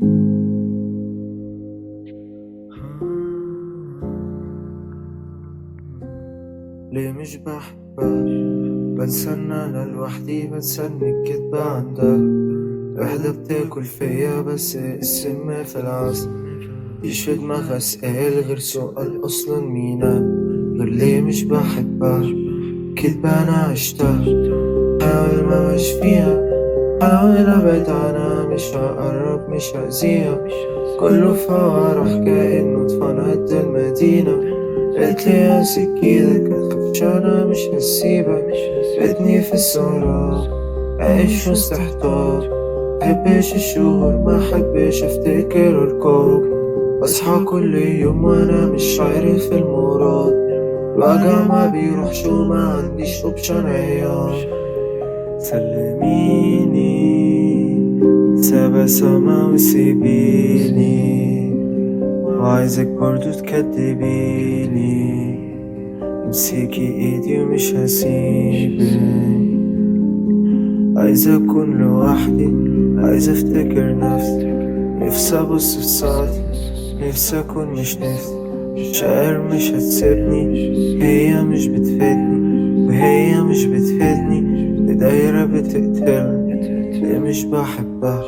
ليه مش بحبك؟ بنسى ان انا لوحدي، بنسى ان الكدبة عندك وحدة بتاكل فيا، بس السم في العسل مفيش في دماغها اسئلة غير سؤال أصلا مين أنا؟ غير ليه مش بحبك؟ كدبة أنا عشتها، حاول ما مش فيها، حاول أبعد عنها، مش هقرب مش هأذيها، كله في هوا راح كأنه اتفنى قد المدينة. قالتلي يا سكينك متخافش أنا مش هسيبك، بيتني في السهرة عايش وسط احتار، محبش الشهور محبش افتكر ارقام، بصحى كل يوم وانا مش عارف المراد، الوجع ما بيروحش وما عنديش اوبشن عيار. سلميني سابا سما وسيبيني، وعايزك برضو تكدبيني، امسكي ايدي ومش هسيبك، عايز اكون لوحدي، عايز افتكر نفسي، نفسي ابص في ساعتي، نفسي اكون مش نفسي، شاعر مش هتسيبني، هي مش بتفيدني وهي مش بتفيدني، دي دايرة بتقتلني، ليه مش بحبها؟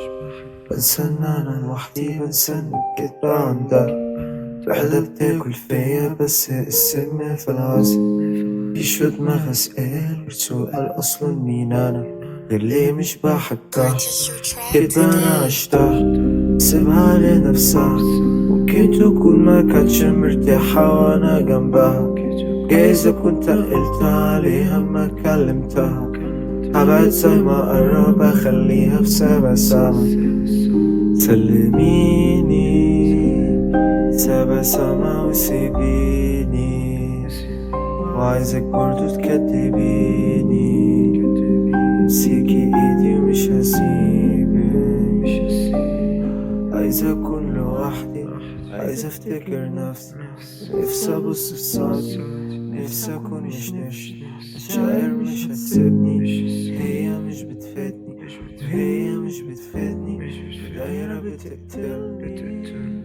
بنسى ان انا لوحدي، بنسى ان الكدبة عندها وحدة بتاكل فيا، بس السم في العسل مفيش في دماغها اسئلة غير سؤال أصلا مين أنا؟ غير ليه مش بحبها؟ كدبة أنا عشتها، سيبها لنفسها، ممكن تكون ما كانتش مرتاحة وأنا جنبها، جايز أكون تقلتها عليها ما كلمتها، هبعد زي ما قرب أخليها في سبع سما. سلميني سبع سما وسيبيني، وعايزك برضو تكدبيني، امسكي ايدي ومش هسيبك، عايز اكون لوحدي، عايز افتكر نفسي، نفسي ابص في ساعتي، نفسي اكون مش نفسي، مشاعر مش هتسيبني، هي مش بتفيدني وهي مش بتفيدني، دايرة بتقتلني.